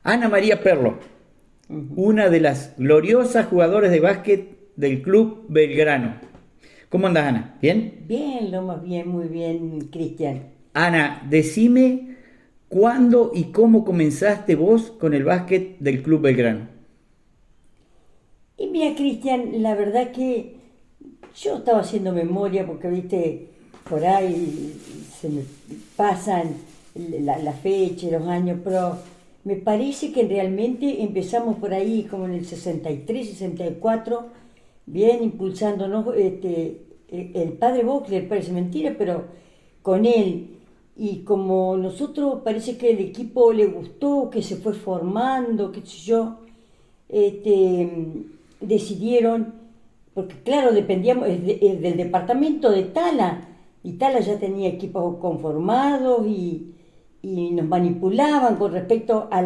Ana María Perlo, una de las gloriosas jugadoras de básquet del Club Belgrano. ¿Cómo andás, Ana? ¿Bien? Bien, lo más bien, muy bien, Cristian. Ana, decime cuándo y cómo comenzaste vos con el básquet del Club Belgrano. Y mira, Cristian, la verdad que yo estaba haciendo memoria porque, viste, por ahí se me pasan la fecha y los años, pero me parece que realmente empezamos por ahí como en el 63, 64, bien impulsándonos, el padre Bockler, parece mentira, pero con él. Y como nosotros parece que el equipo le gustó, que se fue formando, qué sé yo, este, decidieron, porque claro, dependíamos del departamento de Tala, y Tala ya tenía equipos conformados y nos manipulaban con respecto a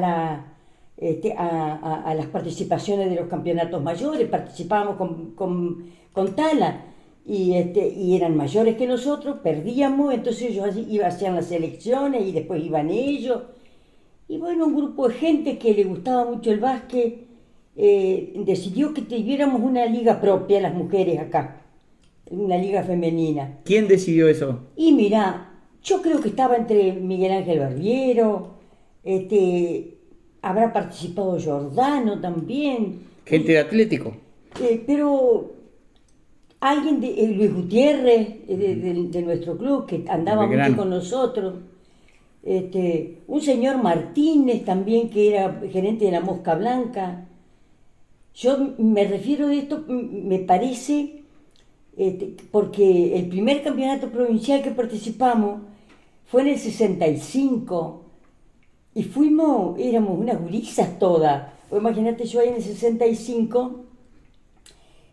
a las participaciones de los campeonatos mayores. Participábamos con Tala y eran mayores que nosotros, perdíamos, entonces ellos hacían las elecciones y después iban ellos. Y bueno, un grupo de gente que le gustaba mucho el básquet decidió que tuviéramos una liga propia, las mujeres acá, una liga femenina. ¿Quién decidió eso? Y mira, yo creo que estaba entre Miguel Ángel Barbiero, habrá participado Giordano también, Gente de Atlético. pero alguien de Luis Gutiérrez, de nuestro club, que De andaba mucho Belgrano. con nosotros, un señor Martínez también, que era gerente de la Mosca Blanca. Yo me refiero de esto, me parece, porque el primer campeonato provincial que participamos fue en el 65 y fuimos, éramos unas gurisas todas. O imagínate, yo ahí en el 65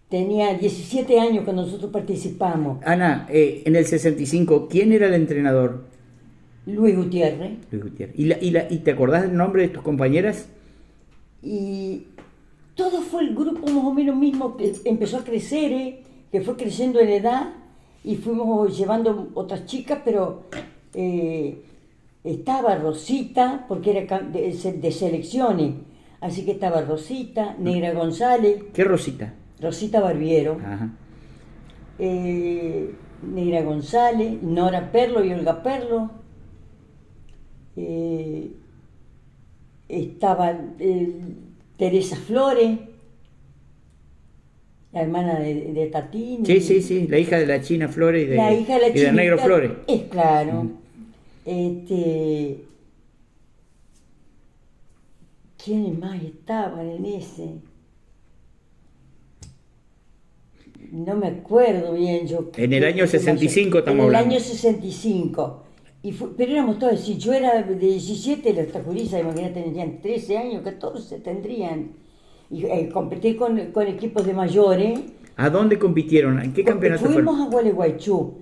tenía 17 años cuando nosotros participamos. Ana, en el 65, ¿quién era el entrenador? Luis Gutiérrez. Luis Gutiérrez. ¿Y te acordás del nombre de tus compañeras? Y todo fue el grupo más o menos mismo que empezó a crecer, que fue creciendo en edad y fuimos llevando otras chicas, pero estaba Rosita, porque era de selecciones, así que estaba Rosita, Negra González, ¿Qué Rosita? Rosita Barbiero, Ajá. Negra González, Nora Perlo y Olga Perlo, eh, estaba Teresa Flores, la hermana de Tatín, Sí, sí, sí, la hija de la China Flores la hija de la y del Negro chinita, Flores. es claro. Este, ¿Quiénes más estaban en ese? No me acuerdo bien yo. En el año 65 estamos En el hablando. año 65. Pero éramos todos, si yo era de 17, las tajurizas, imagínate, tendrían 13 años, 14 tendrían. Y competí con equipos de mayores. ¿A dónde compitieron? ¿En qué campeonato Fuimos fueron? a Gualeguaychú.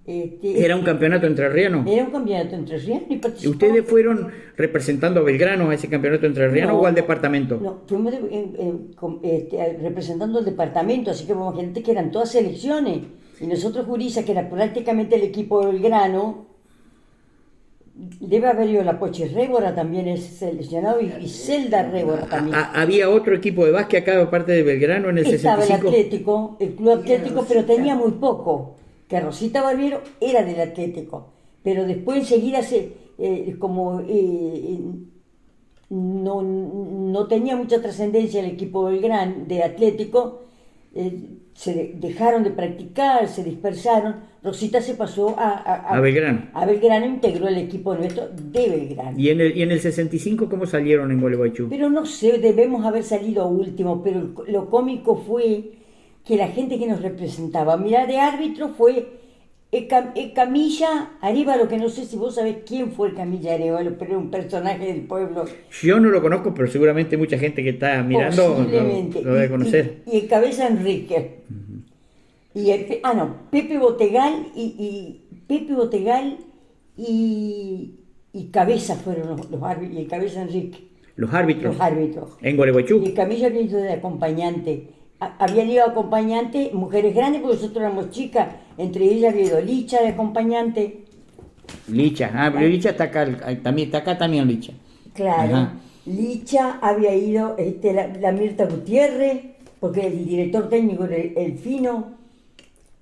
¿Era un campeonato entrerriano? Era un campeonato entre ríos y ¿Y participamos. ustedes fueron representando a Belgrano a ese campeonato entrerriano No, o al departamento? no, fuimos representando el departamento, así que imagínate que eran todas selecciones. Y nosotros, Jurisa, que era prácticamente el equipo del grano, debe haber ido la Poche Rébora también es seleccionado y Zelda Rébora también. ¿Había otro equipo de básquet acá aparte de Belgrano en el Estaba el 65? Atlético, el Club Atlético, pero tenía muy poco. Que Rosita Barbiero era del Atlético, pero después enseguida no tenía mucha trascendencia el equipo de Atlético, se dejaron de practicar, se dispersaron. Rosita se pasó A Belgrano. a Belgrano, integró el equipo nuestro de Belgrano. ¿Y en el 65 cómo salieron en Gualeguaychú? Pero no sé, debemos haber salido último, pero lo cómico fue que la gente que nos representaba, mira, de árbitro fue Camilla Arévalo, que no sé si vos sabés quién fue el Camilla Arévalo, pero era un personaje del pueblo, Yo no lo conozco, pero seguramente mucha gente que está mirando posiblemente, lo debe conocer. y el Cabeza Enrique, no, Pepe Botegal Pepe Botegal y Cabeza fueron los árbitros, y el Cabeza Enrique, Los árbitros los árbitros. en Y Gualeguaychú. Camilla había ido de acompañante. Habían ido acompañante mujeres grandes, porque nosotros éramos chicas. Entre ellas había ido Licha de acompañante. Licha, pero Licha está acá, también está acá también Licha. Claro. Ajá. Licha, había ido la Mirta Gutiérrez, porque el director técnico era el Fino,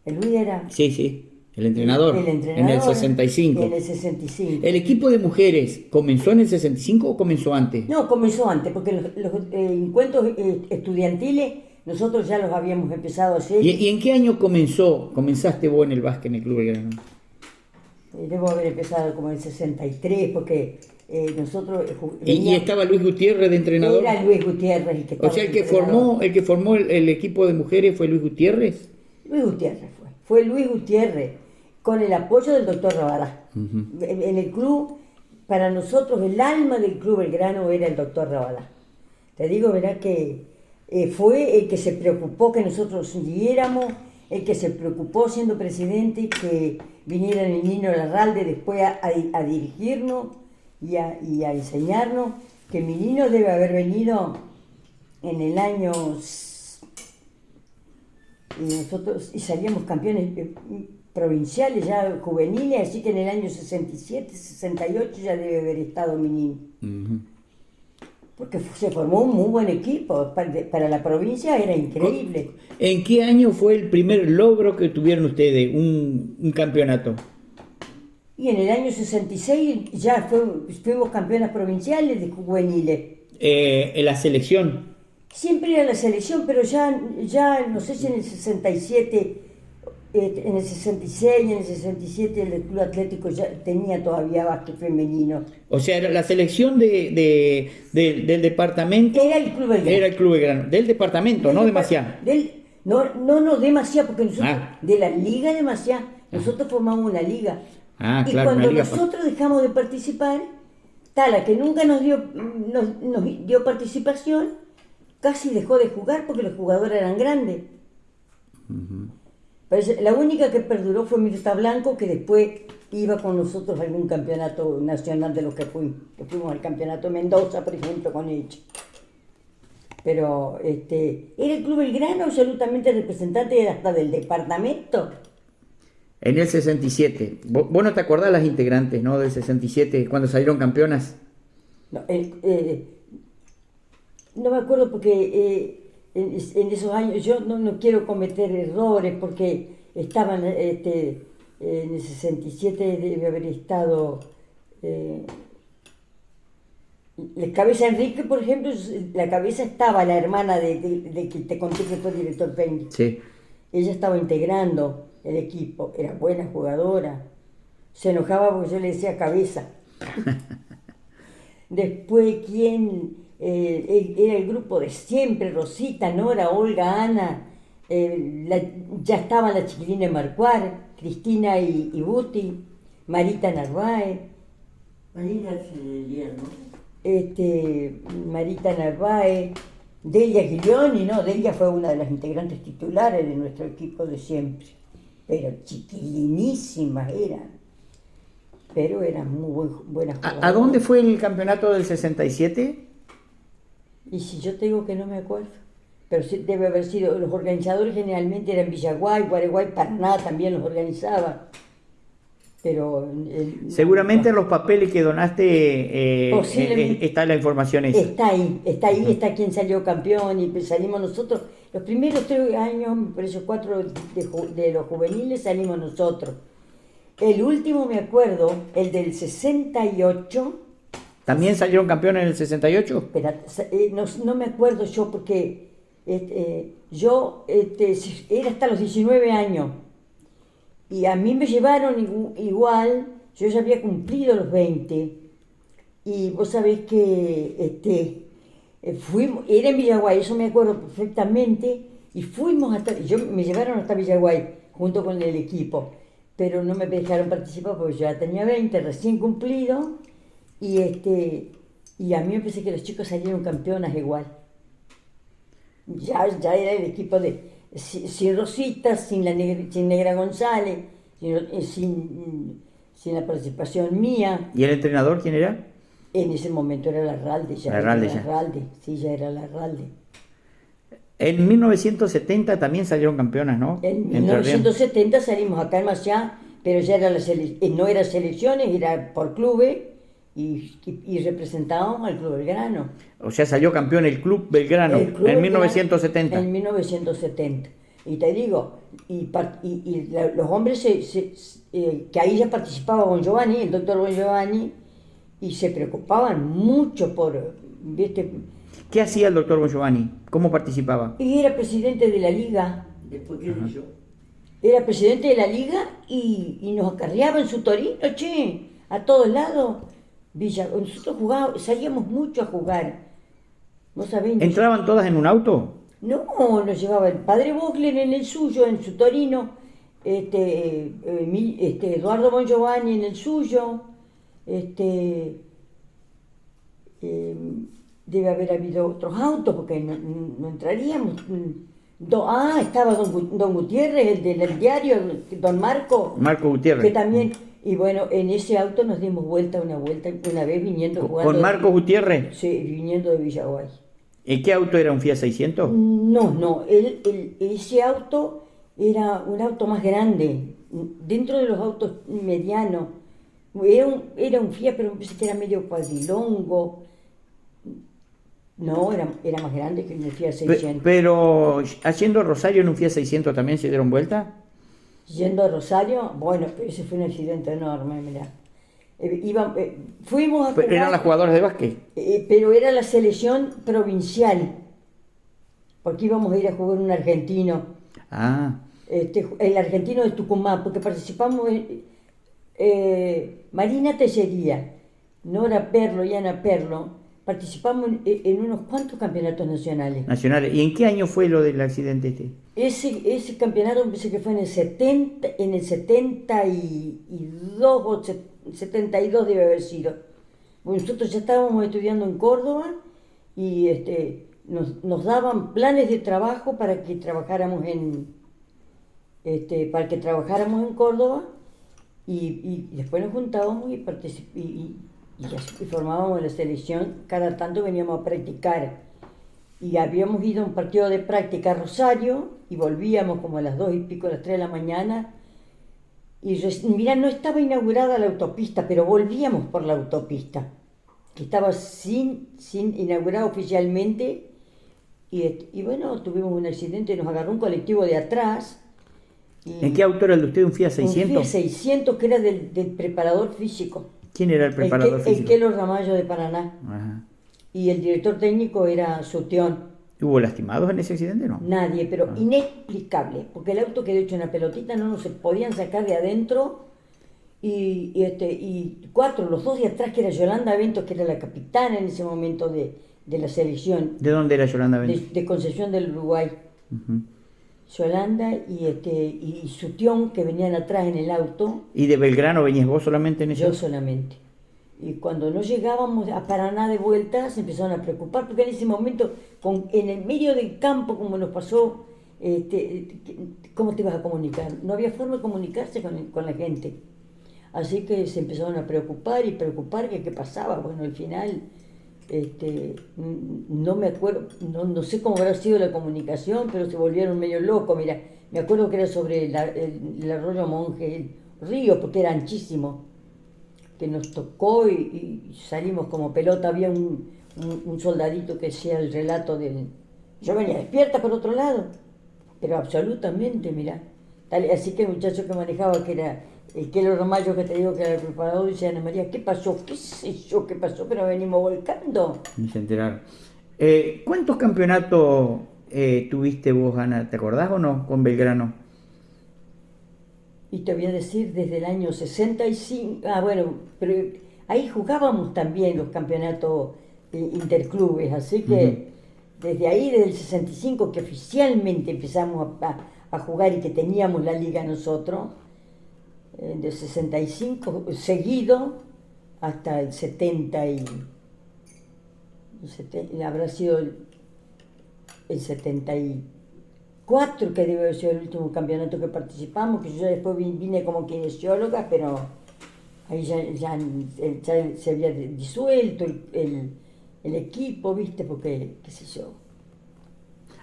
el Luis era. Sí, sí, el entrenador. El entrenador. En el 65. En el 65. ¿El equipo de mujeres comenzó en el 65 o comenzó antes? No, comenzó antes, porque los encuentros estudiantiles nosotros ya los habíamos empezado a hacer. ¿Y en qué año comenzaste vos en el básquet en el Club Belgrano? Debo haber empezado como en el 63, porque nosotros... ¿Y estaba Luis Gutiérrez de entrenador? Era Luis Gutiérrez el que estaba. O sea, el que formó el equipo de mujeres fue Luis Gutiérrez. Luis Gutiérrez fue Luis Gutiérrez, con el apoyo del doctor Rabadá. En el club, para nosotros, el alma del Club Belgrano era el doctor Rabadá. Te digo, verá que fue el que se preocupó que nosotros siguiéramos, el que se preocupó siendo presidente que viniera el Nino Larralde después a dirigirnos y a enseñarnos, que mi niño debe haber venido en el año... Y salíamos campeones provinciales, ya juveniles, así que en el año 67, 68 ya debe haber estado mi niño. Porque se formó un muy buen equipo, para la provincia era increíble. ¿En qué año fue el primer logro que tuvieron ustedes, un campeonato? Y en el año 66 ya fuimos campeonas provinciales de juveniles. En la selección. Siempre era la selección, pero ya no sé si en el 67, en el 66 y en el 67 el Club Atlético ya tenía todavía básquet femenino. O sea, la selección del departamento... Era el Club Belgrano. Era el Club Belgrano. Del departamento, no demasiado. No demasiado, porque nosotros, de la Liga demasiado, nosotros formamos una liga. Claro, y cuando liga nosotros dejamos de participar, Tala, que nunca nos dio participación, casi dejó de jugar porque los jugadores eran grandes. Pero la única que perduró fue Mirta Blanco, que después iba con nosotros a algún campeonato nacional de los que fuimos al campeonato Mendoza, por ejemplo, con ella. Pero era el Club Belgrano absolutamente representante hasta del departamento. En el 67. ¿Vos no te acordás las integrantes, no, del 67, cuando salieron campeonas? No, no me acuerdo porque en esos años yo no quiero cometer errores, porque estaban en el 67 debe haber estado la cabeza Enrique, por ejemplo. La cabeza estaba la hermana de que te conté que fue director técnico. Sí. Ella estaba integrando el equipo, era buena jugadora, se enojaba porque yo le decía cabeza. Después, ¿quién? Era el grupo de siempre: Rosita, Nora, Olga, Ana, ya estaban la chiquilina de Marcuar, Cristina y Buti, Marita Narváez. Marita Fidelier, ¿no? Marita Narváez, Delia Giglioni, ¿no? Delia fue una de las integrantes titulares de nuestro equipo de siempre, pero chiquilinísimas eran, pero eran muy buenas jugadoras. ¿A dónde fue el campeonato del 67? Y si yo te digo que no me acuerdo, pero sí debe haber sido, los organizadores generalmente eran Villaguay, Guareguay, Paraná también los organizaba, pero... Seguramente en los papeles que donaste está la información esa. Está ahí, está quien salió campeón y salimos nosotros. Los primeros 3 años, por esos 4 de los juveniles salimos nosotros. El último me acuerdo, el del 68... ¿También salieron campeones en el 68? Espera, no me acuerdo yo porque yo era hasta los 19 años y a mí me llevaron igual, yo ya había cumplido los 20 y vos sabés que era en Villaguay, eso me acuerdo perfectamente, y me llevaron hasta Villaguay junto con el equipo, pero no me dejaron participar porque yo ya tenía 20, recién cumplido. Y a mí me parece que los chicos salieron campeonas igual. Ya era el equipo sin Rosita, sin Negra González, sin la participación mía. ¿Y el entrenador quién era? En ese momento era Larralde, ya. Sí, ya era Larralde. En 1970 también salieron campeonas, ¿no? En 1970 salimos acá en Maciá, pero ya era no era selecciones, era por clubes. y representábamos al Club Belgrano. O sea, salió campeón el Club Belgrano El Club en Belgrano 1970. En 1970. Y te digo, los hombres que ahí ya participaba Bon Giovanni, el doctor Bon Giovanni, y se preocupaban mucho por, ¿viste? ¿Qué hacía el doctor Bon Giovanni? ¿Cómo participaba? Y era presidente de la liga. Después que yo. Era presidente de la liga y nos acarreaba en su Torino, che, a todos lados. Nosotros salíamos mucho a jugar. ¿Vos sabés? ¿Entraban todas en un auto? No, nos llevaba el padre Bogler en el suyo, en su Torino, Eduardo Bon Giovanni en el suyo, debe haber habido otros autos porque no entraríamos. Estaba don Gutiérrez, el del diario, don Marco. Marco Gutiérrez. Que también, y bueno, en ese auto nos dimos una vez viniendo jugando. ¿Con Marco Gutiérrez? Sí, viniendo de Villaguay. ¿Y qué auto era? ¿Un Fiat 600? No, ese auto era un auto más grande, dentro de los autos medianos. Era un Fiat, pero me parece que era medio cuadrilongo. No, era más grande que el Fiat 600. Pero haciendo Rosario en un Fiat 600 también se dieron vuelta. Yendo a Rosario, bueno, ese fue un accidente enorme, mirá. Fuimos a jugar, ¿Eran las jugadoras de básquet? pero era la selección provincial, porque íbamos a ir a jugar un argentino, el argentino de Tucumán, porque participamos Marina Tellería, Nora Perlo y Ana Perlo, participamos en unos cuantos campeonatos nacionales. ¿Y en qué año fue lo del accidente este? Ese campeonato me parece que fue en el 72 o 72 debe haber sido. Bueno, nosotros ya estábamos estudiando en Córdoba y nos daban planes de trabajo para que trabajáramos en Córdoba y después nos juntábamos y formábamos la selección. Cada tanto veníamos a practicar. Y habíamos ido a un partido de práctica a Rosario y volvíamos como a las 2 y pico, a las 3 de la mañana. Y mirá, no estaba inaugurada la autopista, pero volvíamos por la autopista, que estaba sin inaugurar oficialmente. Y bueno, tuvimos un accidente, nos agarró un colectivo de atrás. ¿En qué auto era el de usted? ¿Un Fiat 600? Un Fiat 600 que era del preparador físico. ¿Quién era el preparador físico? El Kelo Ramallo de Paraná. Ajá. Y el director técnico era Sutión. ¿Hubo lastimados en ese accidente no? Nadie, pero inexplicable, porque el auto quedó hecho una pelotita, no nos podían sacar de adentro. Y los dos de atrás, que era Yolanda Ventos, que era la capitana en ese momento de la selección. ¿De dónde era Yolanda Ventos? De Concepción del Uruguay. Uh-huh. Yolanda y Sutión, que venían atrás en el auto. ¿Y de Belgrano venías vos solamente en eso? Yo solamente. Y cuando no llegábamos a Paraná de vuelta, se empezaron a preocupar, porque en ese momento, en el medio del campo, como nos pasó, ¿cómo te vas a comunicar? No había forma de comunicarse con la gente. Así que se empezaron a preocupar, que qué pasaba. Bueno, al final, no me acuerdo, no sé cómo habrá sido la comunicación, pero se volvieron medio locos. Mira, me acuerdo que era sobre el arroyo Monje, el río, porque era anchísimo, que nos tocó y salimos como pelota. Había un soldadito que hacía el relato del... Yo venía despierta por otro lado, pero absolutamente, mirá. Así que el muchacho que manejaba, que era el Kelo Ramallo, que te digo que era el preparador, dice: Ana María, ¿qué pasó? ¿Qué sé yo qué pasó? Pero venimos volcando. Ni se enteraron. ¿Cuántos campeonatos tuviste vos, Ana? ¿Te acordás o no con Belgrano? Y te voy a decir, desde el año 65, bueno, pero ahí jugábamos también los campeonatos interclubes, así que desde ahí, desde el 65, que oficialmente empezamos a jugar y que teníamos la liga nosotros, del 65 seguido hasta el 70 habrá sido el 74, que debe haber sido el último campeonato que participamos, que yo ya después vine como kinesióloga, pero ahí ya se había disuelto el equipo, ¿viste? Porque, qué sé yo.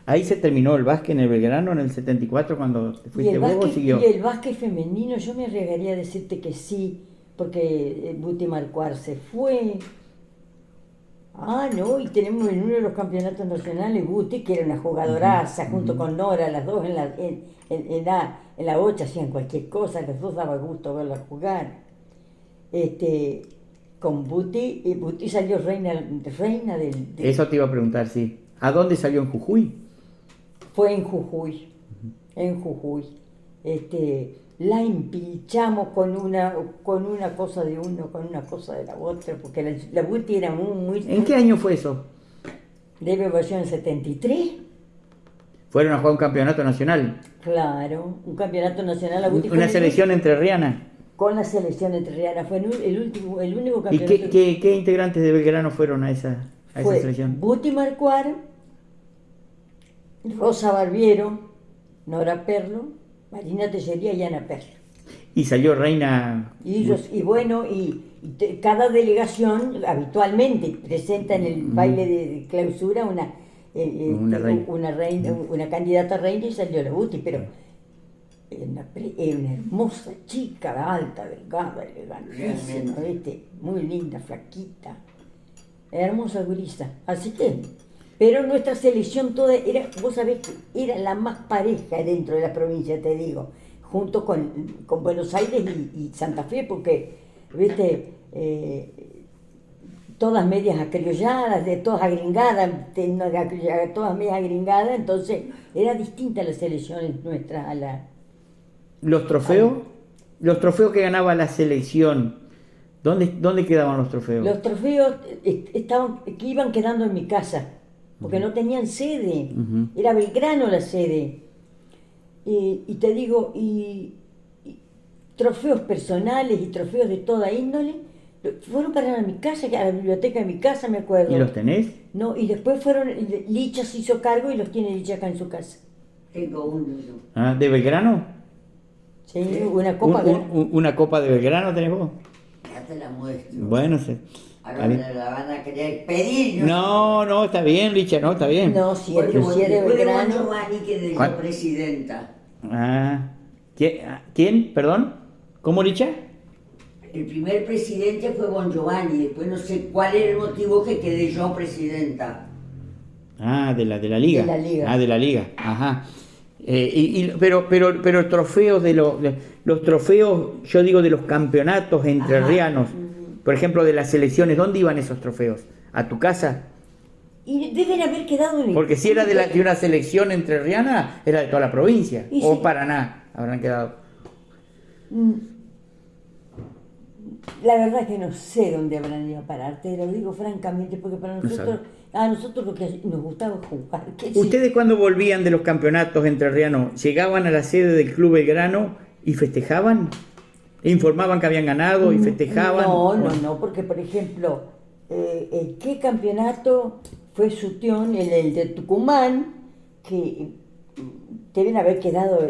Ahí se terminó el básquet en el Belgrano en el 74 cuando fuiste vos, ¿o siguió? Y el básquet femenino, yo me arriesgaría a decirte que sí, porque Buti Marcuar se fue. Ah, no, y tenemos en uno de los campeonatos nacionales Buti, que era una jugadoraza, junto con Nora, las dos en la 8 hacían cualquier cosa, las dos daba gusto verlas jugar. Con Buti, y Buti salió reina del... Eso te iba a preguntar, sí. ¿A dónde salió en Jujuy? Fue en Jujuy, la empilchamos con una cosa de uno, con una cosa de la otra, porque la Buti era muy... ¿En qué año fue eso? Debe haber sido en 73. Fueron a jugar un campeonato nacional. Claro, un campeonato nacional. La Buti Una selección entrerriana. Con la selección entrerriana, fue el único campeonato. ¿Y qué integrantes de Belgrano fueron a esa selección? Buti Marcuar, Rosa Barbiero, Nora Perlo, Marina Tellería y Ana Perlo. Y salió reina. Y cada delegación habitualmente presenta en el baile de clausura una candidata a reina y salió la Buti, pero era una hermosa chica, alta, delgada, elegantísima, ¿viste? Muy linda, flaquita, hermosa gurisa. Así que, pero nuestra selección toda era, vos sabés que era la más pareja dentro de la provincia, te digo, junto con Buenos Aires y Santa Fe, porque, viste, todas medias acriolladas, todas agringadas, todas medias agringadas, entonces era distinta la selección nuestra a la... Los trofeos que ganaba la selección, ¿dónde quedaban los trofeos? Los trofeos que iban quedando en mi casa, porque no tenían sede, era Belgrano la sede. Y te digo, y trofeos personales y trofeos de toda índole, fueron para mi casa, a la biblioteca de mi casa, me acuerdo. ¿Y los tenés? No, y después Licha se hizo cargo y los tiene Licha acá en su casa. Tengo uno. Ah, ¿de Belgrano? Sí, una copa. ¿Una copa de Belgrano tenés vos? Ya te la muestro. Bueno, sí. Ahora me la van a querer pedir. No, está bien, Licha, no, está bien. No, si es de Belgrano. Giovanni, que de la presidenta. Ah, ¿quién? ¿Perdón? ¿Cómo, Licha? El primer presidente fue Bon Giovanni, después no sé cuál era el motivo que quedé yo presidenta. Ah, de la liga. De la liga. Ah, de la liga, ajá. Pero el trofeo los trofeos, yo digo de los campeonatos entrerrianos, por ejemplo, de las selecciones, ¿dónde iban esos trofeos? ¿A tu casa? Y deben haber quedado en el... Porque si era de una selección entrerriana, era de toda la provincia, o sí. Paraná, habrán quedado. La verdad es que no sé dónde habrán ido a parar, te lo digo francamente, porque para nosotros, a nosotros lo que nos gustaba jugar. ¿Ustedes cuando volvían de los campeonatos entrerrianos, llegaban a la sede del Club Belgrano y festejaban? ¿Informaban que habían ganado y festejaban? No, porque por ejemplo, ¿qué campeonato fue Sutión? El de Tucumán, que deben haber quedado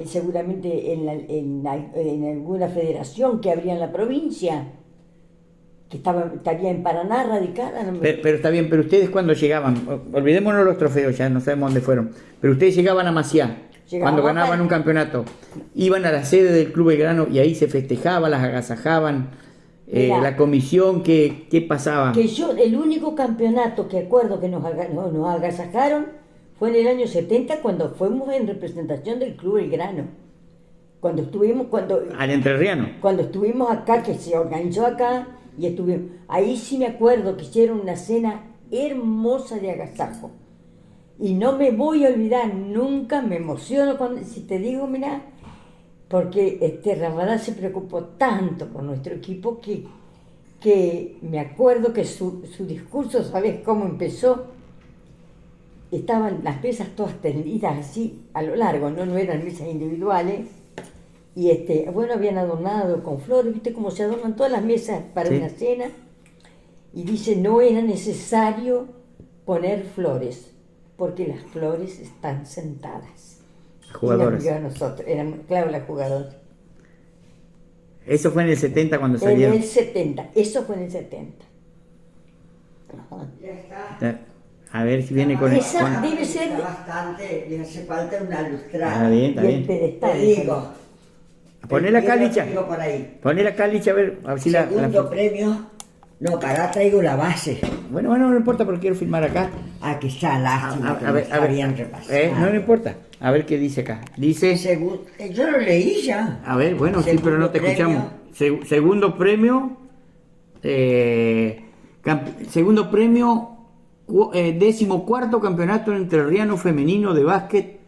seguramente en alguna federación que habría en la provincia, que estaría en Paraná radicada. Pero está bien, pero ustedes cuando llegaban, olvidémonos los trofeos, ya no sabemos dónde fueron, pero ustedes llegaban a Maciá, cuando ganaban un campeonato, iban a la sede del Club Belgrano y ahí se festejaba, las agasajaban, la comisión, ¿qué pasaba? Que yo, el único campeonato que acuerdo que nos agasajaron fue en el año 70 cuando fuimos en representación del Club Belgrano. Al entrerriano. Cuando estuvimos acá, que se organizó acá, y estuvimos. Ahí sí me acuerdo que hicieron una cena hermosa de agasajo. Y no me voy a olvidar, nunca me emociono si te digo, mirá, porque Ramadán se preocupó tanto por nuestro equipo que me acuerdo que su discurso, ¿sabes cómo empezó? Estaban las mesas todas tendidas así a lo largo, no eran mesas individuales, y habían adornado con flores, viste cómo se adornan todas las mesas para una cena, y dice, no era necesario poner flores, porque las flores están sentadas. Jugadoras. Y nosotros, claro, las jugadoras. Eso fue en el 70 cuando salieron. En el 70, eso fue en el 70. Ajá. Ya está. A ver si viene con... Esa debe ser... Bastante, le hace falta una lustrada. Está bien. El pedestal. Te digo, Poné la calicha. Tengo por ahí. Poné la calicha a ver si la... Segundo premio. No, para traigo la base. Bueno, no importa porque quiero filmar acá. Aquí está, lástima. A ver, Habían repasado. no importa. A ver qué dice acá. Dice... Yo lo leí ya. A ver, bueno, sí, Segundo pero no te premio. escuchamos. Segundo premio... segundo premio... 14º campeonato entrerriano femenino de básquet.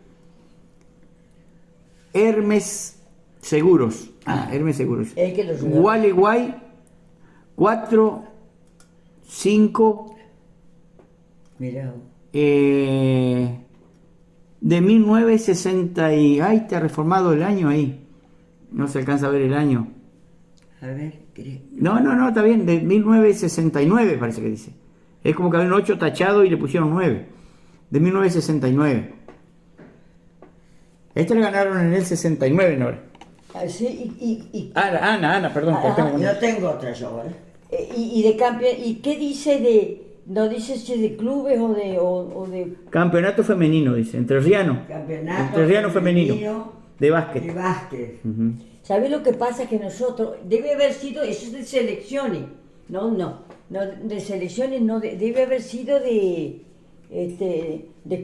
Hermes Seguros. Hermes Seguros. El que lo ayudó. Gualeguay 4, 5 Mirá. de 1960 y... Ay, está reformado el año ahí. No se alcanza a ver el año. A ver, ¿querés? No, está bien. De 1969 parece que dice. Es como que había un 8 tachado y le pusieron 9. De 1969. Este le ganaron en el 69, Nora. Sí, Ana, perdón. Yo tengo otra yo, ¿eh? y de campeón, ¿y qué dice de, no dice si de clubes o de... Campeonato femenino, dice. Entrerriano. Entrerriano femenino. De básquet. De básquet. Ujú. ¿Sabes lo que pasa? Que nosotros, debe haber sido, eso es de selecciones, no, de selecciones no, debe haber sido de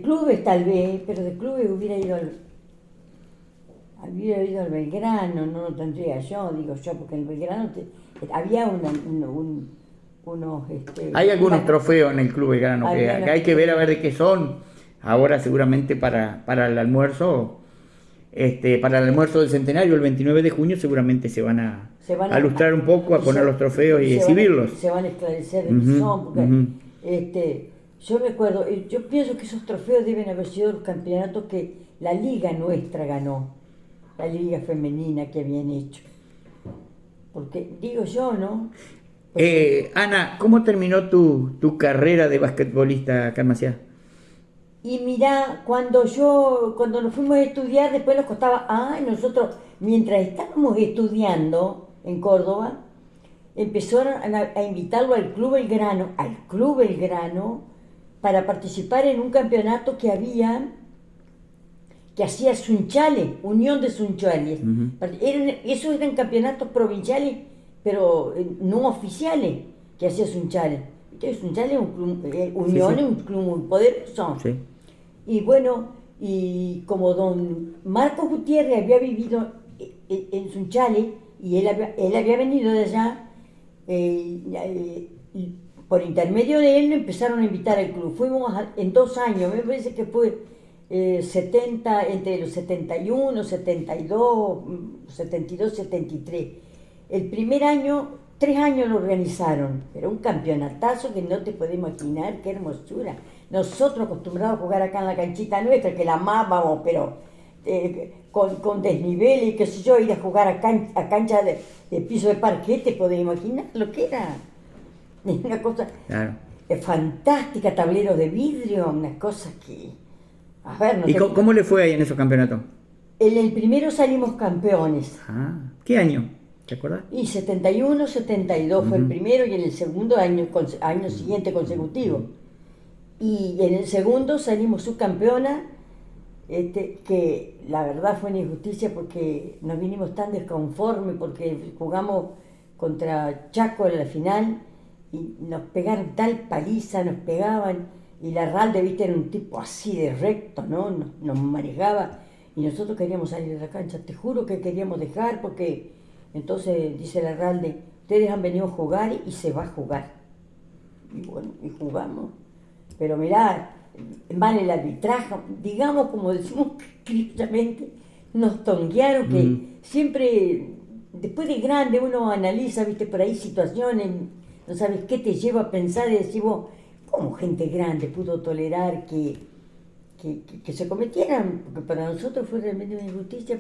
clubes tal vez, pero de clubes hubiera ido al Belgrano, no lo tendría yo, digo yo, porque el Belgrano había unos... Hay algunos trofeos en el Club Belgrano que hay que ver a ver de qué son. Ahora seguramente para el almuerzo, para el almuerzo del centenario, el 29 de junio, seguramente se van a ilustrar un poco, a poner los trofeos y exhibirlos. Se van a esclarecer de qué son, porque yo recuerdo, yo pienso que esos trofeos deben haber sido los campeonatos que la liga nuestra ganó, la liga femenina que habían hecho. Porque digo yo, ¿no? Ana, ¿cómo terminó tu carrera de basquetbolista acá en Maciá? Y mirá, cuando nos fuimos a estudiar, después nos costaba, nosotros, mientras estábamos estudiando en Córdoba, empezaron a invitarlo al Club Belgrano, para participar en un campeonato que hacía Sunchales, Unión de Sunchales. Esos eran campeonatos provinciales, pero no oficiales, que hacía Sunchales. Entonces Sunchales es un club, Unión es un club muy poderoso. Sí. Y bueno, y como don Marcos Gutiérrez había vivido en Sunchales, y él había venido de allá, y por intermedio de él empezaron a invitar al club. Fuimos en 2 años, me parece que fue entre los 71, 72, 72, 73. El primer año, 3 años lo organizaron, pero un campeonatazo que no te puedes imaginar, qué hermosura. Nosotros acostumbrados a jugar acá en la canchita nuestra, que la amábamos, pero con desnivel y qué sé yo, ir a jugar a cancha de piso de parquete, podés imaginar lo que era. Una cosa fantástica, tableros de vidrio, unas cosas que... A ver, ¿Y cómo le fue ahí en esos campeonatos? En el primero salimos campeones. ¿Qué año? ¿Te acuerdas? Y 71, 72 fue el primero, y en el segundo año siguiente consecutivo. Y en el segundo salimos subcampeona, que la verdad fue una injusticia porque nos vinimos tan desconformes, porque jugamos contra Chaco en la final y nos pegaron tal paliza, nos pegaban, y Larralde, viste, era un tipo así de recto, ¿no? Nos manejaba, y nosotros queríamos salir de la cancha, te juro que queríamos dejar, porque entonces dice Larralde, ustedes han venido a jugar y se va a jugar. Y bueno, y jugamos. Pero mirá, mal el arbitraje, digamos, como decimos criollamente, nos tonguearon, que siempre, después de grande, uno analiza, viste, por ahí situaciones, no sabes qué te lleva a pensar, y decís vos, ¿cómo gente grande pudo tolerar que se cometieran? Porque para nosotros fue realmente una injusticia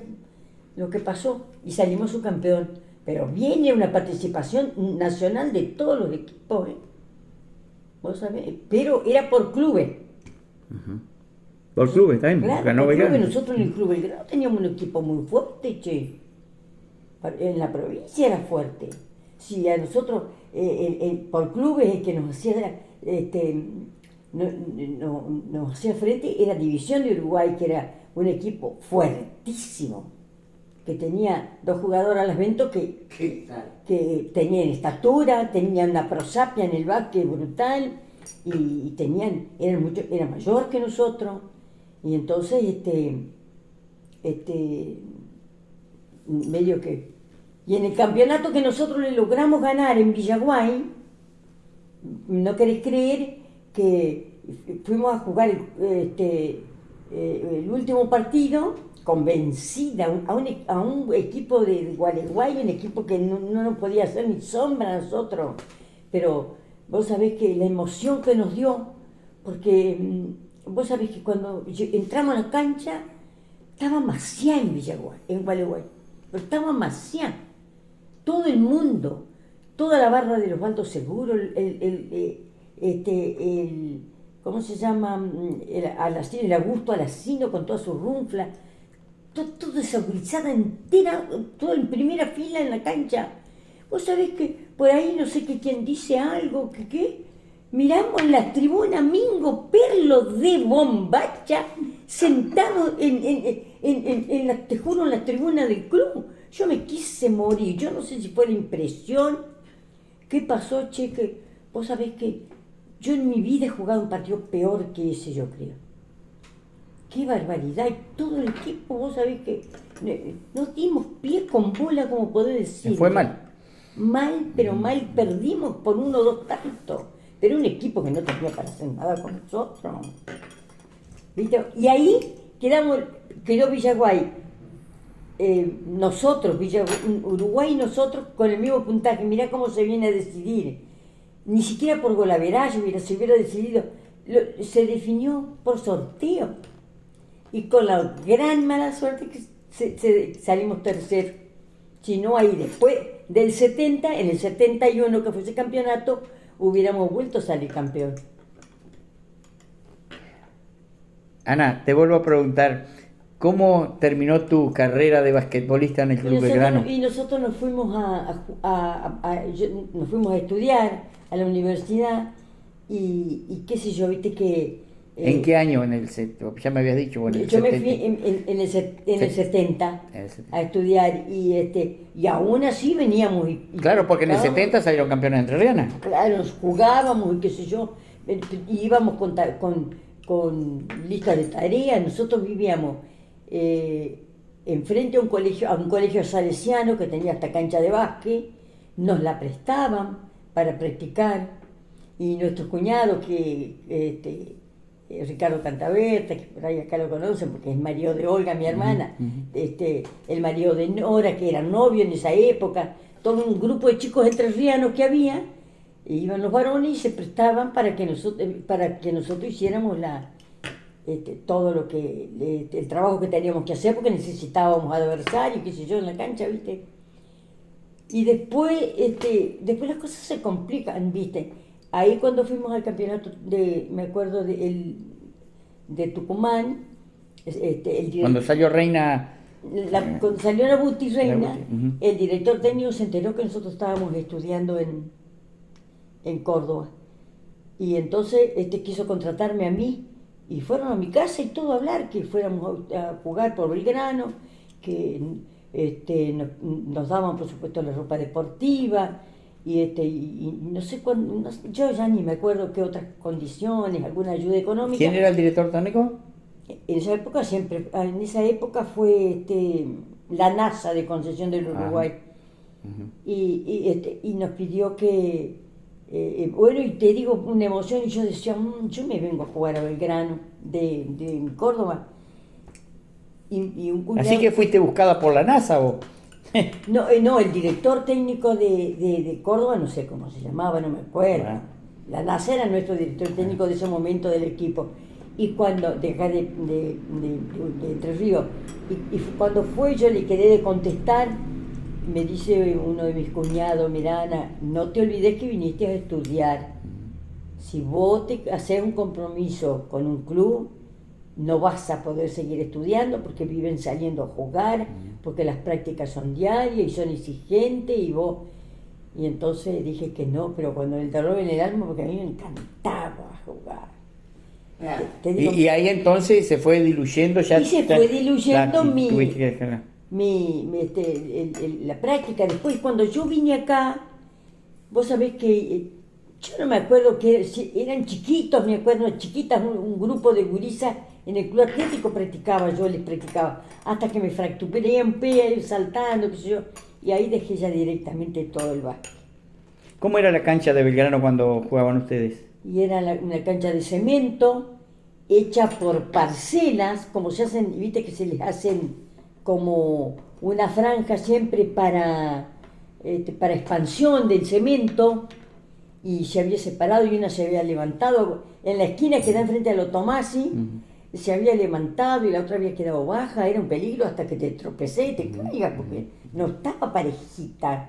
lo que pasó, y salimos subcampeón. Pero viene una participación nacional de todos los equipos, ¿Vos sabés? Pero era por clubes. Por clubes, también. Claro, Ganó por clubes. Belgrano. Nosotros en el Club Belgrano teníamos un equipo muy fuerte, che. En la provincia era fuerte. Sí, a nosotros, por clubes, el que nos hacía, nos hacía frente era División de Uruguay, que era un equipo fuertísimo. que tenía 2 jugadoras a las ventos ¿Qué tal? que tenían estatura, tenían una prosapia en el básquet brutal y eran mayor que nosotros. Y entonces, medio que... Y en el campeonato que nosotros le logramos ganar en Villaguay, no querés creer que fuimos a jugar el último partido convencida a un equipo de Gualeguay, un equipo que no nos podía hacer ni sombra a nosotros. Pero vos sabés que la emoción que nos dio, porque vos sabés que cuando entramos a la cancha, estaba Maciá en Villaguay, en Gualeguay, pero estaba Maciá, todo el mundo, toda la barra de los Baldos Seguros, ¿cómo se llama? El Augusto Alacino con toda su runfla, toda esa gurizada entera, todo en primera fila en la cancha. Vos sabés que por ahí no sé quién dice algo, miramos en la tribuna Mingo Perlo de Bombacha, sentado te juro, en la tribuna del club. Yo me quise morir, yo no sé si fue la impresión. ¿Qué pasó, che? Que vos sabés que yo en mi vida he jugado un partido peor que ese, yo creo. ¡Qué barbaridad! Y todo el equipo, vos sabés que no dimos pie con bola, como podés decir. Fue mal. Mal, pero mal, perdimos por 1 o 2 tantos. Pero un equipo que no tenía para hacer nada con nosotros. ¿Viste? Y ahí quedó Villaguay. Uruguay y nosotros con el mismo puntaje. Mirá cómo se viene a decidir. Ni siquiera por golaveraje se hubiera decidido. Se definió por sorteo. Y con la gran mala suerte que salimos tercero. Si no, ahí después del 70, en el 71 que fue ese campeonato, hubiéramos vuelto a salir campeón. Ana, te vuelvo a preguntar, ¿cómo terminó tu carrera de basquetbolista en el Club Belgrano? Y nosotros nos fuimos nos fuimos a estudiar a la universidad y qué sé yo, viste que... ¿En qué año? Ya me habías dicho. Bueno, yo me fui en el 70 a estudiar y aún así veníamos. Claro, porque en el 70 salieron campeones entrerrianas. Claro, nos jugábamos y qué sé yo, y íbamos con listas de tareas. Nosotros vivíamos enfrente a un colegio salesiano que tenía hasta cancha de básquet, nos la prestaban para practicar, y nuestros cuñados Ricardo Cantaberta, que por ahí acá lo conocen porque es marido de Olga, mi hermana, el marido de Nora, que era novio en esa época, todo un grupo de chicos entrerrianos que había, e iban los varones y se prestaban para que nosotros hiciéramos todo lo que el trabajo que teníamos que hacer, porque necesitábamos adversarios, qué sé yo, en la cancha, ¿viste? Y después las cosas se complican, ¿viste? Ahí cuando fuimos al campeonato me acuerdo de Tucumán, cuando salió Reina... cuando salió la Buti Reina, uh-huh. El director técnico se enteró que nosotros estábamos estudiando en Córdoba. Y entonces quiso contratarme a mí, y fueron a mi casa y todo a hablar, que fuéramos a jugar por Belgrano, que nos daban por supuesto la ropa deportiva, y no sé cuándo, yo ya ni me acuerdo qué otras condiciones, alguna ayuda económica. ¿Quién era el director técnico? En esa época fue la NASA de Concesión del Uruguay. Uh-huh. Y nos pidió que, bueno, y te digo una emoción, y yo decía, yo me vengo a jugar a Belgrano de Córdoba. Y un cuñado, así que fuiste buscada por la NASA, ¿o? No, el director técnico de Córdoba, no sé cómo se llamaba, no me acuerdo. Ah. La NASA era nuestro director técnico de ese momento del equipo. Y cuando, de acá de Entre Ríos, y cuando fue, yo le quedé de contestar, me dice uno de mis cuñados, mirá, Ana, no te olvides que viniste a estudiar. Si vos te haces un compromiso con un club, no vas a poder seguir estudiando porque viven saliendo a jugar, porque las prácticas son diarias y son exigentes, y entonces dije que no, pero cuando el dolor en el alma, porque a mí me encantaba jugar. Y ahí entonces se fue diluyendo ya. Y se fue diluyendo la práctica. Después, cuando yo vine acá, vos sabés que yo no me acuerdo que si eran chiquitos, me acuerdo, chiquitas, un grupo de gurisas en el club atlético yo les practicaba, hasta que me fracturé un pie saltando, qué sé yo, y ahí dejé ya directamente todo el básquet. ¿Cómo era la cancha de Belgrano cuando jugaban ustedes? Y era una cancha de cemento, hecha por parcelas, como se hacen, viste que se les hacen como una franja siempre para expansión del cemento, y se había separado y una se había levantado en la esquina que da enfrente a los Tomasi, se había levantado y la otra había quedado baja, era un peligro hasta que te tropecé y te caigas, porque no estaba parejita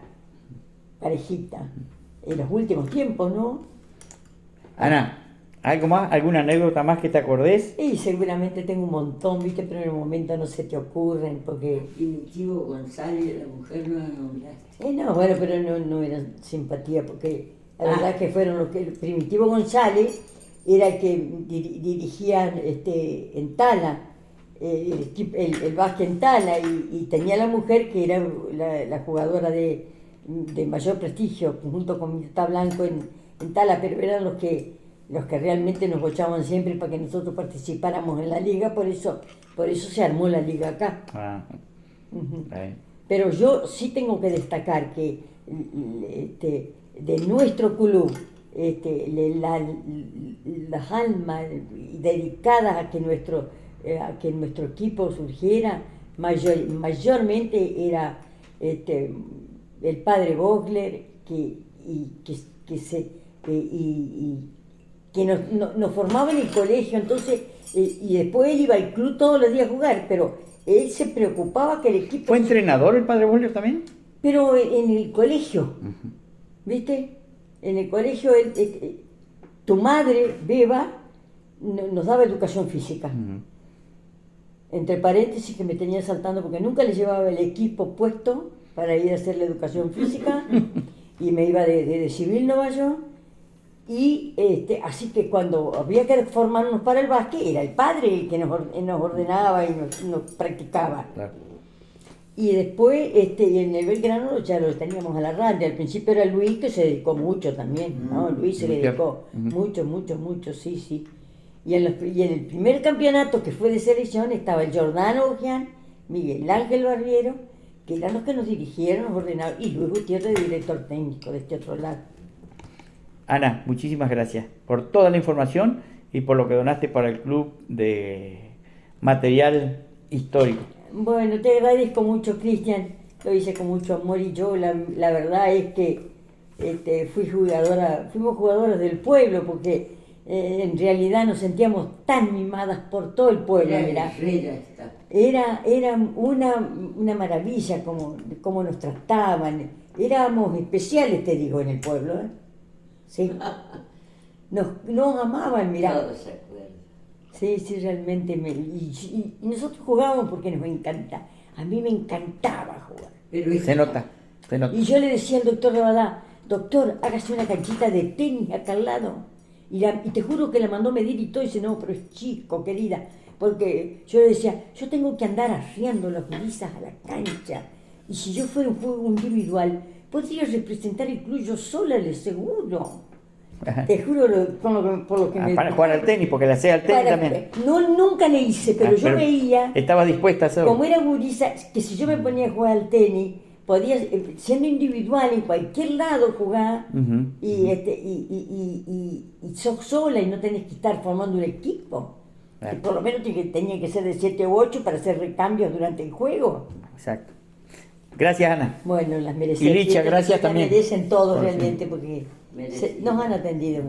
en los últimos tiempos, ¿no? Ana, ¿algo más? ¿Alguna anécdota más que te acordés? Y seguramente tengo un montón, viste, pero en el momento no se te ocurren, porque... Primitivo González, la mujer no la nombraste. No, bueno, pero no era simpatía, porque la verdad que fueron los que... Primitivo González era el que dirigía en Tala, el básquet en Tala, y tenía la mujer que era la jugadora de mayor prestigio, junto con Mirta Blanco en Tala, pero eran los que realmente nos bochaban siempre para que nosotros participáramos en la liga, por eso se armó la liga acá. Pero yo sí tengo que destacar que de nuestro club, las almas dedicadas a que nuestro equipo surgiera, mayormente era el padre Bogler, que nos formaba en el colegio, entonces, y después él iba al club todos los días a jugar, pero él se preocupaba que el equipo... ¿Fue entrenador el padre Bogler también? Pero en el colegio, ¿viste? En el colegio, tu madre, Beba, nos daba educación física. Entre paréntesis, que me tenía saltando porque nunca le llevaba el equipo puesto para ir a hacer la educación física, y me iba de civil Nueva York, y así que cuando había que formarnos para el básquet, era el padre el que nos ordenaba y nos practicaba. Claro. Y después, en el Belgrano ya lo teníamos a la raya. Al principio era Luis, que se dedicó mucho también, ¿no? Luis se dedicó mucho, sí. Y en el primer campeonato que fue de selección estaba el Giordano Ogian, Miguel Ángel Barriero, que eran los que nos dirigieron, nos ordenaron, y luego Gutiérrez de director técnico de este otro lado. Ana, muchísimas gracias por toda la información y por lo que donaste para el club de material histórico. Bueno, te agradezco mucho, Cristian, lo hice con mucho amor, y yo la verdad es que fuimos jugadoras del pueblo, porque en realidad nos sentíamos tan mimadas por todo el pueblo. Era una maravilla como nos trataban, éramos especiales, te digo, en el pueblo, ¿eh? Sí. Nos amaban, mirá. Todos se acuerdan. Sí, realmente. Y nosotros jugábamos porque nos encanta. A mí me encantaba jugar. Se nota. Y yo le decía al doctor Rabadá, doctor, hágase una canchita de tenis acá al lado. Y te juro que la mandó medir y todo, y dice, no, pero es chico, querida. Porque yo le decía, yo tengo que andar arriando las gurisas a la cancha. Y si yo fuera un juego individual, podría representar el club yo sola, le seguro. Te juro por lo que para jugar al tenis, porque le hacía al tenis también. Nunca le hice, pero yo veía... Estaba dispuesta a hacerlo. Como era gurisa, que si yo me ponía a jugar al tenis, podía, siendo individual, en cualquier lado jugar, y sos sola y no tenés que estar formando un equipo. Y por lo menos tenía que ser de 7 u 8 para hacer recambios durante el juego. Exacto. Gracias, Ana. Bueno, las merecen. Y Licha, gracias también. Las merecen todos realmente, porque nos han atendido.